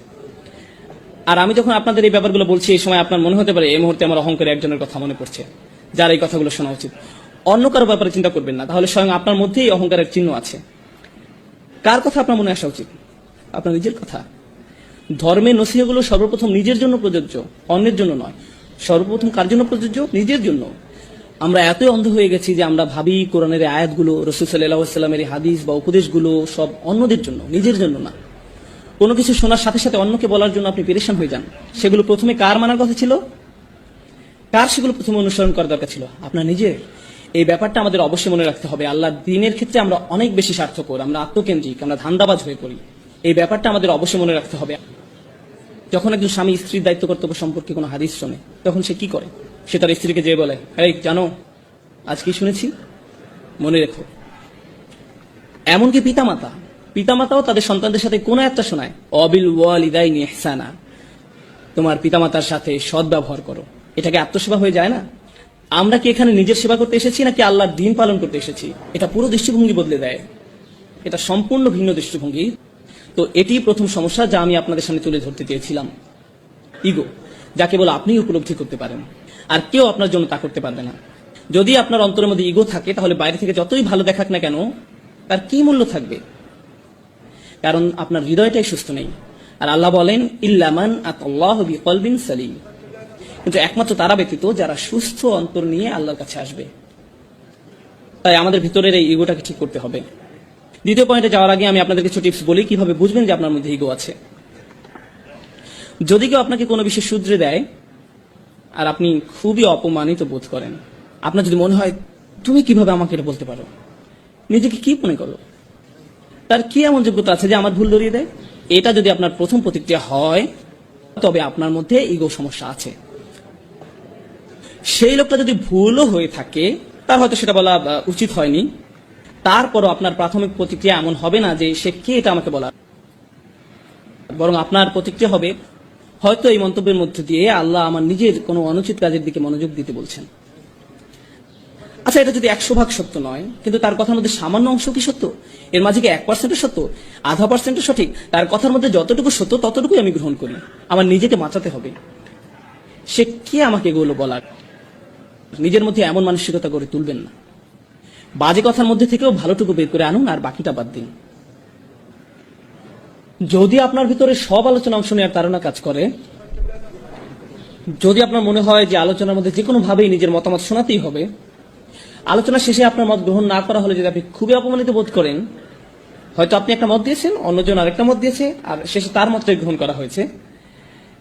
Speaker 3: আর আমি যখন আপনাদের এই ব্যাপারগুলো বলছি, এই সময় আপনার মনে হতে পারে এই মুহূর্তে আমার অহংকারে একজনের কথা মনে পড়ছে, যার এই কথাগুলো শোনা উচিত। অন্য কারো ব্যাপারে চিন্তা করবেন না, তাহলে স্বয়ং আপনার মধ্যেই অহংকারের চিহ্ন আছে। কার কথা আপনার মনে আসা উচিত? আপনার নিজের কথা। ধর্মের নসিহতগুলো সর্বপ্রথম নিজের জন্য প্রযোজ্য, অন্যের জন্য নয়। সর্বপ্রথম কার জন্য প্রযোজ্য? নিজের জন্য। আমরা এতই অন্ধ হয়ে গেছি যে আমরা ভাবি কোরআনের আয়াতগুলো, রাসূল সাল্লাল্লাহু আলাইহি ওয়াসাল্লামের হাদিস বা উপদেশগুলো সব অন্যদের জন্য, নিজের জন্য না। কোনো কিছু শোনার সাথে সাথে অন্যকে বলার জন্য আপনি পেরেশান হয়ে যান। সেগুলো প্রথমে কার মানার কথা ছিল? কার সেগুলো প্রথমে অনুসরণ করার দরকার ছিল? আপনার নিজের। এই ব্যাপারটা আমাদের অবশ্যই মনে রাখতে হবে। আল্লাহর দ্বীনের ক্ষেত্রে আমরা অনেক বেশি স্বার্থপর, আমরা আত্মকেন্দ্রিক, আমরা ধান্দাবাজ হয়ে পড়ি। এই ব্যাপারটা আমাদের অবশ্যই মনে রাখতে হবে। যখন একজন স্বামী স্ত্রীর দায়িত্ব কর্তব্য সম্পর্কে কোনো হাদিস শোনে, তখন সে কি করে? সে তার স্ত্রীকে যেয়ে বলে, এই জানো আজ কি শুনেছি, মনে রেখো। এমনকি পিতামাতাও তাদের সন্তানদের সাথে কোন একটা শোনায়, অবিল ওয়ালিদাইনি ইহসানা, তোমার পিতামাতার সাথে সদ্ব্যবহার করো। এটাকে আত্মসেবা হয়ে যায় না? আমরা কি এখানে নিজের সেবা করতে এসেছি নাকি আল্লাহর দ্বীন পালন করতে এসেছি? এটা পুরো দৃষ্টিভঙ্গি বদলে দেয়। এটা সম্পূর্ণ ভিন্ন দৃষ্টিভঙ্গি। তো এটি প্রথম সমস্যা যা আমি আপনাদের সামনে তুলে ধরতে চেয়েছিলাম। ইগো, যা কেবল আপনি উপলব্ধি করতে পারেন, আর কেউ আপনার জন্য তা করতে পারবে না। যদি আপনার অন্তরের মধ্যে ইগো থাকে, তাহলে বাইরে থেকে যতই ভালো দেখাক না কেন, তার কি মূল্য থাকবে? কারণ আপনার হৃদয়টাই সুস্থ নেই। আর আল্লাহ বলেন, ইল্লামান আতাল্লাহু বিকলবিন সালিম, কিন্তু একমাত্র তারা ব্যতীত যারা সুস্থ অন্তর নিয়ে আল্লাহর কাছে আসবে। তাই আমাদের ভিতরের এই ইগোটাকে ঠিক করতে হবে। দ্বিতীয় পয়েন্টে যাওয়ার আগে আমি আপনাদের কিছু টিপস বলি কিভাবে বুঝবেন যে আপনার মধ্যে ইগো আছে। যদি কেউ আপনাকে কোনো বিষয়ে শুধরে দেয় আর আপনি খুবই অপমানিত বোধ করেন, আপনার যদি মনে হয় তুমি কিভাবে আমাকে এটা বলতে পারো, নিজেকে কি মনে করো, তার কি এমন যোগ্যতা আছে যে আমার ভুল ধরিয়ে দেয়? এটা যদি আপনার প্রথম প্রতিক্রিয়া হয়, তবে আপনার মধ্যে ইগো সমস্যা আছে। সেই লোকটা যদি ভুলও হয়ে থাকে, তার হয়তো সেটা বলা উচিত হয়নি, তারপরও আপনার প্রাথমিক প্রতিক্রিয়া এমন হবে না যে সে কে এটা আমাকে বলা, বরং আপনার প্রতিক্রিয়া হবে, হয়তো এই মন্তব্যের মধ্যে দিয়ে আল্লাহ আমার নিজের কোনো অনুচিত কাজের দিকে মনোযোগ দিতে বলছেন। আচ্ছা, এটা যদি 100% সত্য নয়, কিন্তু তার কথার মধ্যে সামান্য অংশ কি সত্য? এর মাঝে কি 1% সত্য, 0.5% সঠিক? তার কথার মধ্যে যতটুকু সত্য ততটুকুই আমি গ্রহণ করি। আমার নিজেকে বাঁচাতে হবে। সে কে আমাকে এগুলো বলার? নিজের মধ্যে এমন মানসিকতা গড়ে তুলবেন না। বাজে কথার মধ্যে থেকেও ভালোটুকু বের করে আনুন, আর বাকিটা বাদ দিন। যদি আপনার ভিতরে সব আলোচনা অংশ নেওয়ার তাড়না কাজ করে, যদি আপনার মনে হয় যে আলোচনার মধ্যে যে কোনো ভাবেই নিজের মতামত শোনাতেই হবে, আলোচনা শেষে আপনার মত গ্রহণ না করা হলে যদি আপনি খুবই অপমানিত বোধ করেন, হয়তো আপনি একটা মত দিয়েছেন, অন্যজন আরেকটা মত দিয়েছে, আর শেষে তার মতটাই গ্রহণ করা হয়েছে,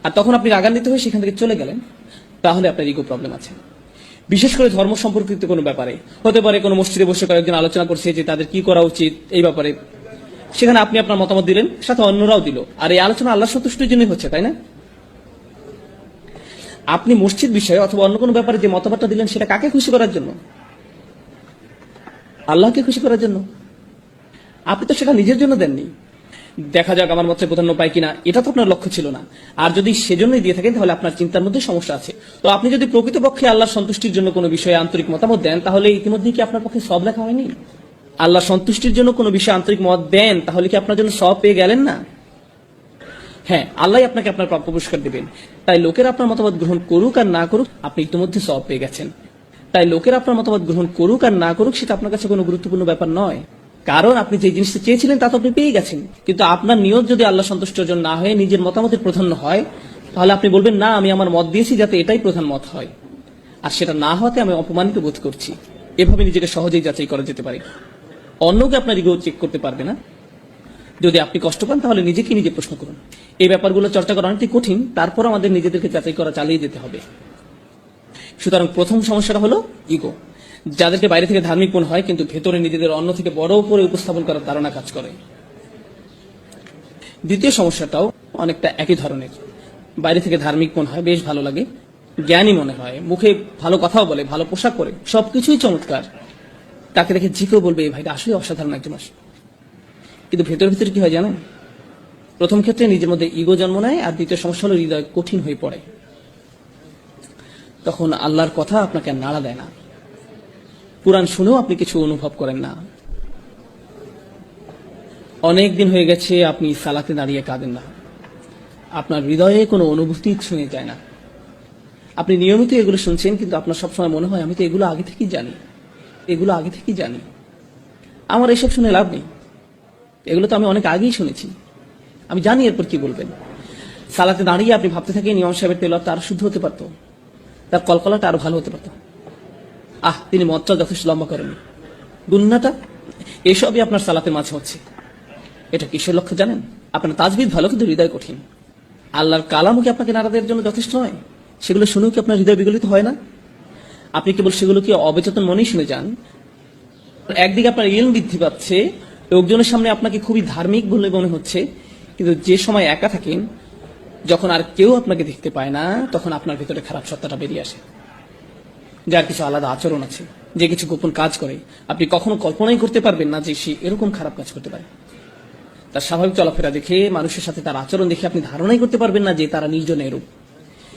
Speaker 3: আর তখন আপনি রাগান্বিত হয়ে সেখান থেকে চলে গেলেন, তাহলে আপনার ইগো প্রবলেম আছে। বিশেষ করে ধর্ম সম্পর্কিত কোনো ব্যাপারে হতে পারে, কোনো মসজিদে বসে কয়েকজন আলোচনা করছে যে তাদের কি করা উচিত এই ব্যাপারে, সেখানে আপনি আপনার মতামত দিলেন, সাথে অন্যরাও দিল, আর এই আলোচনা আল্লাহ সন্তুষ্টির জন্যই হচ্ছে, তাই না? আপনি মসজিদ বিষয়ে অথবা অন্য কোনো ব্যাপারে যে মতামতটা দিলেন, সেটা কাকে খুশি করার জন্য? আল্লাহকে খুশি করার জন্য। আপনি তো সেটা নিজের জন্য দেননি। দেখা যাক আমার মতে প্রাধান্য পায় কিনা, এটা তো আপনার লক্ষ্য ছিল না। আর যদি সেজন্যই দিয়ে থাকেন, তাহলে আপনার চিন্তার মধ্যে সমস্যা আছে। তো আপনি যদি প্রকৃতপক্ষে আল্লাহর সন্তুষ্টির জন্য কোনো বিষয়ে আন্তরিক মতামত দেন, তাহলে ইতিমধ্যে কি আপনার পক্ষে সব লেখা হয়নি? আল্লাহ সন্তুষ্টির জন্য কোনো বিষয়ে আন্তরিক মত দেন, তাহলে কি আপনার জন্য সব পেয়ে গেলেন না? হ্যাঁ, আল্লাহ আপনাকে আপনার প্রাপ্য পুরস্কার দেবেন। তাই লোকেরা আপনার মতামত গ্রহণ করুক আর না করুক, আপনি ইতিমধ্যে সব পেয়ে গেছেন। তাই লোকেরা আপনার মতামত গ্রহণ করুক আর না করুক, সেটা আপনার কাছে কোনো গুরুত্বপূর্ণ ব্যাপার নয়। কারণ আপনি যে জিনিসটা চেয়েছিলেন তা তো আপনি পেয়ে গেছেন। কিন্তু আপনার নিয়ত যদি আল্লাহ সন্তুষ্ট অর্জন না হয়ে নিজের মতামতের প্রাধান্য হয়, তাহলে আপনি বলবেন, না, আমি আমার মত দিয়েছি যাতে এটাই প্রধান মত হয়, আর সেটা না হতে আমি অপমানিত বোধ করছি। এভাবে নিজেকে সহজেই যাচাই করা যেতে পারে। অন্যকে আপনার ইগো চেক করতে পারবে না। যদি আপনি কষ্ট পান, তাহলে নিজেকে নিজে প্রশ্ন করুন। এই ব্যাপারগুলো চর্চা করা অনেকটাই কঠিন, তারপর আমাদের নিজেদেরকে যাচাই করা চালিয়ে যেতে হবে। সুতরাং প্রথম সমস্যাটা হলো ইগো, যাদেরকে বাইরে থেকে ধার্মিক মনে হয়, কিন্তু ভেতরে নিজেদের অন্য থেকে বড় করে উপস্থাপন করার ধারণা কাজ করে। দ্বিতীয় সমস্যাটাও অনেকটা একই ধরনের। বাইরে থেকে ধার্মিক মনে হয়, বেশ ভালো লাগে, জ্ঞানী মনে হয়, মুখে ভালো কথাও বলে, ভালো পোশাক পরে, সবকিছুই চমৎকার। তাকে দেখে যে কেউ বলবে, এই ভাইটা আসলে অসাধারণ একজন মানুষ। কিন্তু ভেতর ভিতরে কি হয় জানেন? প্রথম ক্ষেত্রে নিজের মধ্যে ইগো জন্ম নেয়, আর দ্বিতীয় সমস্যা হলো হৃদয় কঠিন হয়ে পড়ে। তখন আল্লাহর কথা আপনাকে নাড়া দেয় না, কুরআন শুনেও আপনি কিছু অনুভব করেন না। অনেক দিন হয়ে গেছে আপনি সালাতে দাঁড়িয়ে কাঁদেন না, আপনার হৃদয়ে কোনো অনুভূতি ছুঁয়ে যায় না। আপনি নিয়মিত এগুলো শুনছেন, কিন্তু আপনার সবসময় মনে হয়, আমি তো এগুলো আগে থেকেই জানি, আমার এসব শুনে লাভ নেই, এগুলো তো আমি অনেক আগেই শুনেছি, আমি জানি এরপর কি বলবেন। সালাতে দাঁড়িয়ে আপনি ভাবতে থাকেন, ইমাম সাহেবের তেলাওয়াতটা আরো শুদ্ধ হতে পারতো, তার কলকলাটা আরো ভালো হতে পারতো, তিনি মতটা যথেষ্ট লম্বা করেননি, গুন্নাটা, এসবই আপনার সালাতের মাঝে হচ্ছে। এটা কিসের লক্ষ্য জানেন? আপনার তাজবিদ ভালো, কিন্তু হৃদয় কঠিন। আল্লাহর কালামও কি আপনাকে নাড়া দেওয়ার জন্য যথেষ্ট নয়? সেগুলো শুনেও কি আপনার হৃদয় বিগলিত হয় না? আপনি কেবল সেগুলো কি অবচেতন মনেই শুনে যান? একদিকে আপনার ইলম বৃদ্ধি পাচ্ছে, লোকজনের সামনে আপনাকে খুবই ধার্মিক বলে মনে হচ্ছে, কিন্তু যে সময় একা থাকেন, যখন আর কেউ আপনাকে দেখতে পায় না, তখন আপনার ভিতরে খারাপ সত্তাটা বেরিয়ে আসে, যার কিছু আলাদা আচরণ আছে, যে কিছু গোপন কাজ করে। আপনি কখনো কল্পনাই করতে পারবেন না যে সে এরকম খারাপ কাজ করতে পারে। তার স্বাভাবিক চলাফেরা দেখে, মানুষের সাথে তার আচরণ দেখে আপনি ধারণাই করতে পারবেন না যে তারা নির্জনে এরূপ,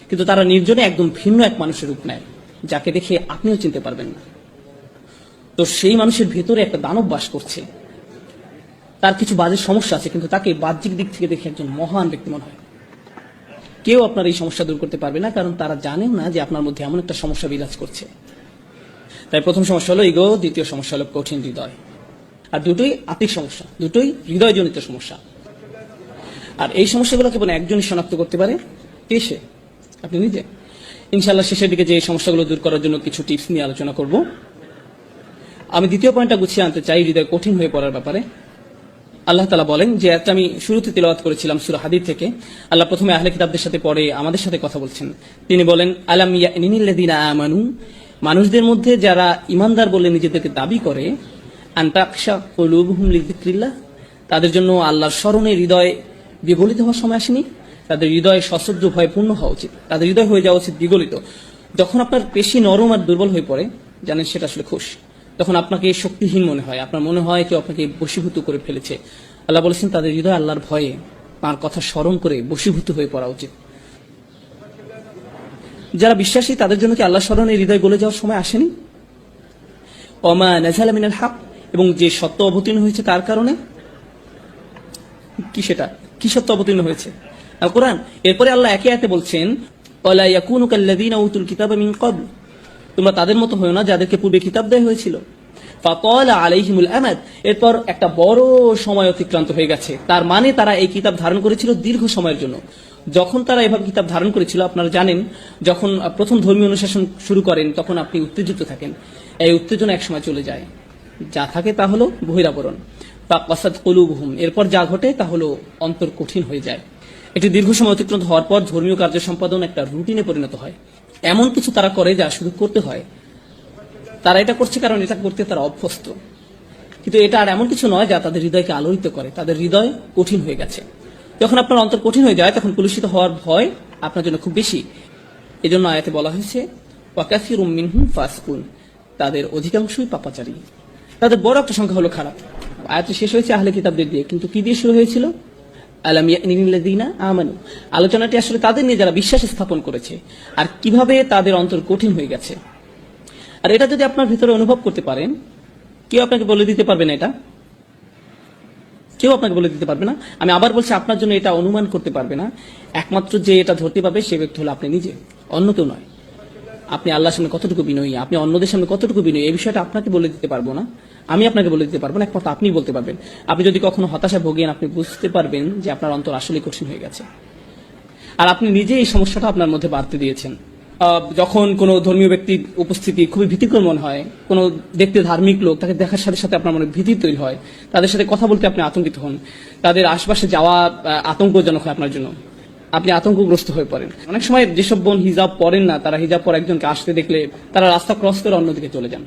Speaker 3: কিন্তু তারা নির্জনে একদম ভিন্ন এক মানুষের রূপ নেয়, যাকে দেখে আপনিও চিনতে পারবেন না। তো সেই মানুষের ভেতরে একটা দানব বাস করছে, তার কিছু বাজে সমস্যা আছে, কিন্তু তাকে বাহ্যিক দিক থেকে দেখে একজন মহান ব্যক্তি মনে হয়। কেউ আপনার এই সমস্যা দূর করতে পারবে না, কারণ তারা জানেও না যে আপনার মধ্যে এমন একটা সমস্যা বিরাজ করছে। তাই প্রথম সমস্যা হলো ইগো, দ্বিতীয় সমস্যা হলো কঠিন হৃদয়। আর দুটোই আত্মিক সমস্যা, দুটোই হৃদয়জনিত সমস্যা। আর এই সমস্যাগুলো কেবল একজনই শনাক্ত করতে পারে। কে সে? আপনি নিজে। ইনশাআল্লাহ শেষের দিকে যে এই সমস্যাগুলো দূর করার জন্য কিছু টিপস নিয়ে আলোচনা করব। আমি দ্বিতীয় পয়েন্টটা গুছিয়ে আনতে চাই, হৃদয় কঠিন হয়ে পড়ার ব্যাপারে। আল্লাহ তাআলা বলেন, যে একটা আমি শুরুতে তিলাওয়াত করেছিলাম সূরা হাদীদ থেকে। আল্লাহ প্রথমে আহলে কিতাবদের সাথে, পরে আমাদের সাথে কথা বলছেন। তিনি বলেন, আলাম ইয়ানিল্লাযিনা আমানু, মানুষদের মধ্যে যারা ইমানদার বলে নিজেদেরকে দাবি করে, আন তাকশা কুলুবুহুম লিযিকরিল্লাহ, তাদের জন্য আল্লাহর স্মরণে হৃদয় বিগলিত হওয়ার সময় আসেনি? তাদের হৃদয় সশ্রদ্ধ ভয়ে পূর্ণ হওয়া উচিত, তাদের হৃদয় হয়ে যাওয়া উচিত বিগলিত। যখন আপনার পেশি নরম আর দুর্বল হয়ে পড়ে, জানেন সেটা আসলে খুশ, তখন আপনাকে শক্তিহীন মনে হয়, আপনার মনে হয় কেউ আপনাকে বশীভূত করে ফেলেছে। আল্লাহ বলেছেন তাদের হৃদয় আল্লাহর ভয়ে, তার কথা স্মরণ করে বশীভূত হয়ে পড়া উচিত। যারা বিশ্বাসী তাদের জন্য কি আল্লাহ স্মরণে হৃদয় গলে যাওয়ার সময় আসেনি? ওমা নাযালা মিনাল হক, এবং যে সত্য অবতীর্ণ হয়েছে তার কারণে। কি সেটা? কি সত্য অবতীর্ণ হয়েছে? আল কোরআন। এরপরে আল্লাহ একে একে বলছেন, ওয়ালা ইয়াকুনু কাল্লাযীনা উতুল কিতাবা মিন ক্বাবল, তোমরা তাদের মতো হয়ো না যাদেরকে পূর্বে কিতাব দেওয়া হয়েছিল। ফাতালা আলাইহিমুল আমাদ, এরপর একটা বড় সময় অতিক্রান্ত হয়ে গেছে। তার মানে তারা এই কিতাব ধারণ করেছিল দীর্ঘ সময়ের জন্য। যখন তারা এভাবে কিতাব ধারণ করেছিল, আপনারা জানেন যখন প্রথম ধর্মীয় অনুশাসন শুরু করেন তখন আপনি উত্তেজিত থাকেন। এই উত্তেজনা একসময় চলে যায়, যা থাকে তা হলো বহিরাবরণ। ফাকাসাদ কুলুবুহুম, এরপর যা ঘটে তা হলো অন্তর কঠিন হয়ে যায়। একটি দীর্ঘ সময় অতিক্রান্ত হওয়ার পর ধর্মীয় কার্য সম্পাদন একটা রুটিনে পরিণত হয়। এমন কিছু তারা করে যা শুধু করতে হয়। তারা এটা করছে কারণ এটা করতে তারা অভ্যস্ত, কিন্তু এটা আর এমন কিছু নয় যা তাদের হৃদয়কে আলোড়িত করে। তাদের হৃদয় কঠিন হয়ে গেছে। যখন আপনার অন্তর কঠিন হয়ে যায়, তখন কলুষিত হওয়ার ভয় আপনার জন্য খুব বেশি। এজন্য আয়াতে বলা হয়েছে, ওয়াকাসিরুম মিনহুম ফাসিকুন, তাদের অধিকাংশই পাপাচারী। তাদের বড় একটা সংখ্যা হলো খারাপ। আয়াতটি শেষ হয়েছে আহলে কিতাবদের দিয়ে, কিন্তু কি দিয়ে শুরু হয়েছিল? আলাম ইয়ানিল্লাযিনা আমানু। আলোচনাটি আসলে তাদের নিয়ে যারা বিশ্বাস স্থাপন করেছে, আর কিভাবে তাদের অন্তর কঠিন হয়ে গেছে। আর এটা যদি আপনার ভিতরে অনুভব করতে পারেন, কেউ আপনাকে বলে দিতে পারবে না, এটা কেউ আপনাকে বলে দিতে পারবে না। আমি আবার বলছি, আপনার জন্য এটা অনুমান করতে পারবে না। একমাত্র যে এটা ধরতে পারবে সে ব্যক্তি হলো আপনি নিজে, অন্য কেউ নয়। আপনি আল্লাহর সামনে কতটুকু বিনয়ী, আপনি অন্যদের সামনে কতটুকু বিনয়ী, এই বিষয়টা আপনাকে বলে দিতে পারবো না, আমি আপনাকে বলে দিতে পারবো না, একমাত্র আপনি বলতে পারবেন। আপনি যদি কখনো হতাশায় ভোগেন, আপনি বুঝতে পারবেন যে আপনার অন্তর আসলে কঠিন হয়ে গেছে, আর আপনি নিজে এই সমস্যাটা আপনার মধ্যে বাড়তে দিয়েছেন। যখন কোনো ধর্মীয় ব্যক্তির উপস্থিতি খুবই ভীতিকর মনে হয়, কোনো দেখতে ধার্মিক লোক, তাকে দেখার সাথে সাথে আপনার মনে ভীতি তৈরি হয়, তাদের সাথে কথা বলতে আপনি আতঙ্কিত হন, তাদের আশপাশে যাওয়া আতঙ্কজনক হয় আপনার জন্য, আপনি আতঙ্কগ্রস্ত হয়ে পড়েন। অনেক সময় যেসব বোন হিজাব পরেন না, তারা হিজাব পর একজনকে আসতে দেখলে তারা রাস্তা ক্রস করে অন্যদিকে চলে যান,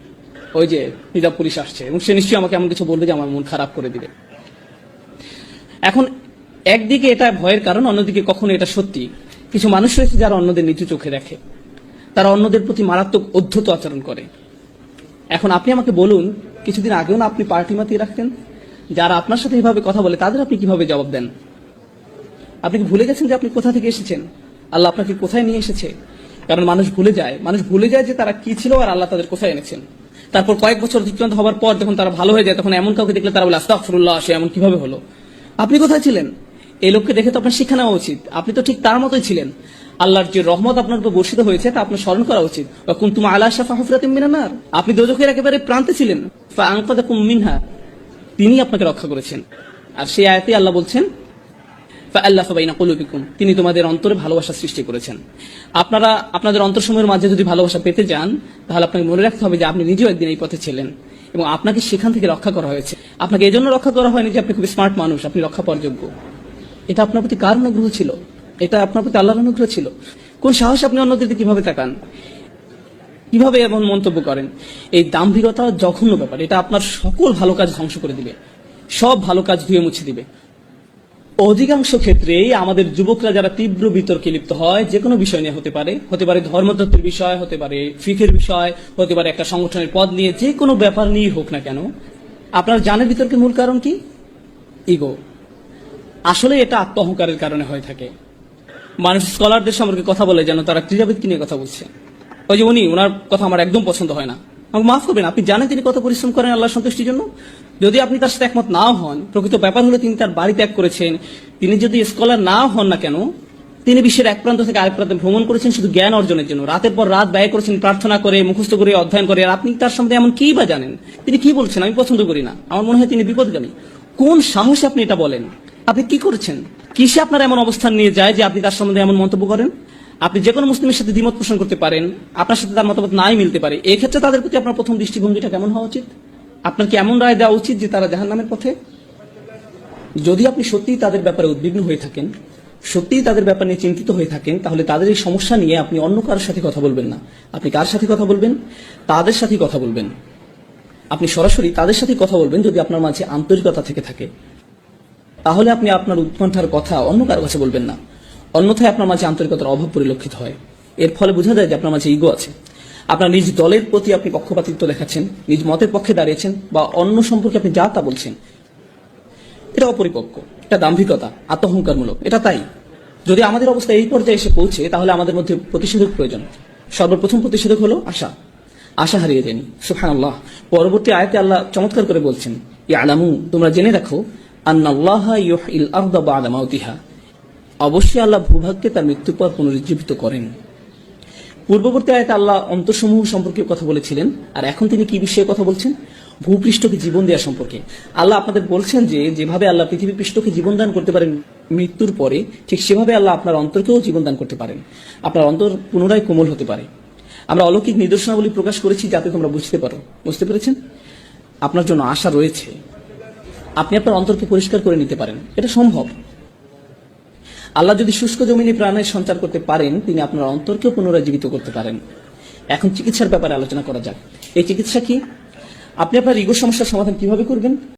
Speaker 3: ওই যে হিজাব পুলিশ আসছে, এবং সে নিশ্চয়ই আমাকে এমন কিছু বলবে যে আমার মন খারাপ করে দিবে। এখন একদিকে এটা ভয়ের কারণ, অন্যদিকে কখনো এটা সত্যি। কিছু মানুষ রয়েছে যারা অন্যদের নিচু চোখে দেখে, তারা অন্যদের প্রতি মারাত্মক অধ্যত আচরণ করে। এখন আপনি আমাকে বলুন, কিছুদিন আগেও না আপনি পার্টি মাতিয়ে রাখতেন? যারা আপনার সাথে এভাবে কথা বলে তাদের আপনি কিভাবে জবাব দেন? আপনি কি ভুলে গেছেন যে আপনি কোথা থেকে এসেছেন, আল্লাহ আপনাকে কোথায় নিয়ে এসেছে? কারণ মানুষ ভুলে যায় যে তারা কি ছিল আর আল্লাহ তাদের কোথায় এনেছেন। তারপর কয়েক বছর অতিক্রান্ত হওয়ার পর যখন তারা ভালো হয়ে যায়, তখন এমন কাউকে দেখলে তারা বলে আস্তাগফিরুল্লাহ, সে এমন কিভাবে হলো? আপনি কোথায় ছিলেন? এই লোককে দেখে তো আপনার শিক্ষা নেওয়া উচিত, আপনি তো ঠিক তার মতোই ছিলেন। আল্লাহর যে রহমত আপনার উপর বর্ষিত হয়েছে তা আপনার স্মরণ করা উচিত। কুনতুম আলা শাফা হুফরাতিম মিনান নার, আপনি দোজখের একেবারে প্রান্তে ছিলেন, ফাআনকাযাকুম মিনহা, তিনি আপনাকে রক্ষা করেছেন। আর সেই আয়াতে আল্লাহ বলছেন, ফাআল্লাফা বাইনা কুলুবিকুম, তিনি তোমাদের অন্তরে ভালোবাসা সৃষ্টি করেছেন। আপনারা আপনাদের অন্তরসমূহের মাঝে যদি ভালোবাসা পেতে যান, তাহলে আপনাকে মনে রাখতে হবে যে আপনি নিজেও একদিন এই পথে ছিলেন, এবং আপনাকে সেখান থেকে রক্ষা করা হয়েছে। আপনাকে এজন্য রক্ষা করা হয়নি যে আপনি খুব স্মার্ট মানুষ, আপনি রক্ষা পাওয়ার যোগ্য। এটা আপনার প্রতি কার অনুগ্রহ ছিল? এটা আপনার প্রতি আল্লাহর অনুগ্রহ ছিল? কোন সাহস আপনি অন্যদের দিকে কিভাবে তাকান, কিভাবে এমন মন্তব্য করেন? এই দাম্ভিকতা জঘন্য ব্যাপার। এটা আপনার সকল ভালো কাজ ধ্বংস করে দিবে, সব ভালো কাজ ধুয়ে মুছে দিবে। অধিকাংশ ক্ষেত্রেই আমাদের যুবকরা যারা তীব্র বিতর্কে লিপ্ত হয়, যে কোনো বিষয় নিয়ে হতে পারে ধর্মতত্ত্বের বিষয়, হতে পারে ফিকের বিষয়, হতে পারে একটা সংগঠনের পদ নিয়ে, যে কোনো ব্যাপার নিয়ে হোক না কেন, আপনার জানের বিতর্কের মূল কারণ কি? ইগো। আসলে এটা আত্ম অহংকারের কারণে হয়ে থাকে। মানুষ স্কলারদের সম্পর্কে কথা বলে যেন তারা ক্রীড়াবিদকে নিয়ে কথা বলছে। ওই যে ওনার কথা আমার একদম পছন্দ হয় না। আমাকে মাফ করবেন, আপনি জানেন তিনি কত পরিশ্রম করেন আল্লাহর সন্তুষ্টির জন্য? যদি আপনি তার সাথে একমত নাও হন, প্রকৃত ব্যাপার হলো তিনি তার বাড়ি ত্যাগ করেছেন। তিনি যদি স্কলার নাও হন না কেন, তিনি বিশ্বের এক প্রান্ত থেকে আরেক প্রান্তে ভ্রমণ করেছেন শুধু জ্ঞান অর্জনের জন্য। রাতের পর রাত ব্যয় করেছেন প্রার্থনা করে, মুখস্থ করে, অধ্যয়ন করে। আর আপনি তার সম্বন্ধে এমন কি বা জানেন? তিনি কি বলছেন আমি পছন্দ করি না, আমার মনে হয় তিনি বিপদগামী। কোন সাহসে আপনি এটা বলেন? আপনি কি করেছেন? কিসে আপনার এমন অবস্থান নিয়ে যায় যে আপনি তার সম্বন্ধে এমন মন্তব্য করেন? আপনি যে কোনো মুসলিমের সাথে দ্বিমত পোষণ করতে পারেন, আপনার সাথে তার মতামত নাই মিলতে পারে। এই ক্ষেত্রে তাদের প্রতি আপনার প্রথম দৃষ্টিভঙ্গিটা কেমন হওয়া উচিত? আপনার কি এমন রায় দেওয়া উচিত যে তারা জাহান্নামের পথে? যদি আপনি সত্যিই তাদের ব্যাপারে উদ্বিগ্ন হয়ে থাকেন, সত্যিই তাদের ব্যাপার নিয়ে চিন্তিত হয়ে থাকেন, তাহলে তাদের এই সমস্যা নিয়ে আপনি অন্য কারোর সাথে কথা বলবেন না। আপনি কার সাথে কথা বলবেন? তাদের সাথেই কথা বলবেন। আপনি সরাসরি তাদের সাথে কথা বলবেন যদি আপনার মাঝে আন্তরিকতা থেকে থাকে। তাহলে আপনি আপনার উৎকণ্ঠার কথা অন্য কারো কাছে বলবেন না। অন্যথায় আপনার মাঝে আন্তরিকতার অভাব পরিলক্ষিত হয়। এর ফলে বোঝা যায় যে আপনার মাঝে ইগো আছে। আপনার নিজ দলের প্রতি আপনি পক্ষপাতিত্ব দেখাচ্ছেন, নিজ মতের পক্ষে দাঁড়িয়েছেন, বা অন্য সম্পর্কে আপনি যা তা বলছেন। এটা অপরিপক্ক, এটা দাম্ভিকতা, আত্মহংকারমূলক। এটা তাই যদি আমাদের অবস্থা এই পর্যায়ে এসে পৌঁছে, তাহলে আমাদের মধ্যে প্রতিষেধক প্রয়োজন। সর্বপ্রথম প্রতিষেধক হলো আশা হারিয়ে যায়নি। সুবহানাল্লাহ। পরবর্তী আয়াতে আল্লাহ চমৎকার করে বলছেন, ইয়ালামু, তোমরা জেনে রাখো, আন্নাল্লাহা ইউহয়িল আরদা বা'দা মাউতিহা, অবশ্যই আল্লাহ ভূভাগকে তার মৃত্যুর পর পুনরুজ্জীবিত করেন। পূর্ববর্তী আয়াতে আল্লাহ অন্তসমূহ সম্পর্কে কথা বলেছিলেন, আর এখন তিনি কি বিষয়ে কথা বলছেন? ভূপৃষ্ঠকে জীবন দেওয়া সম্পর্কে। আল্লাহ আপনাদের বলছেন যে যেভাবে আল্লাহ পৃথিবী পৃষ্ঠকে জীবন দান করতে পারেন মৃত্যুর পরে, ঠিক সেভাবে আল্লাহ আপনার অন্তরকেও জীবন দান করতে পারেন। আপনার অন্তর পুনরায় কোমল হতে পারে। আমরা অলৌকিক নিদর্শনাবলী প্রকাশ করেছি যাতে তোমরা বুঝতে পারো। বুঝতে পেরেছেন? আপনার জন্য আশা রয়েছে। আপনি আপনার অন্তরকে পরিষ্কার করে নিতে পারেন, এটা সম্ভব। আল্লাহ যদি শুষ্ক জমিনে প্রাণের সঞ্চার করতে পারেন, তিনি আপনার অন্তরকেও পুনরায় জীবিত করতে পারেন। এখন চিকিৎসার ব্যাপারে আলোচনা করা যাক। এই চিকিৎসা কি? আপনি আপনার ইগো সমস্যার সমাধান কিভাবে করবেন?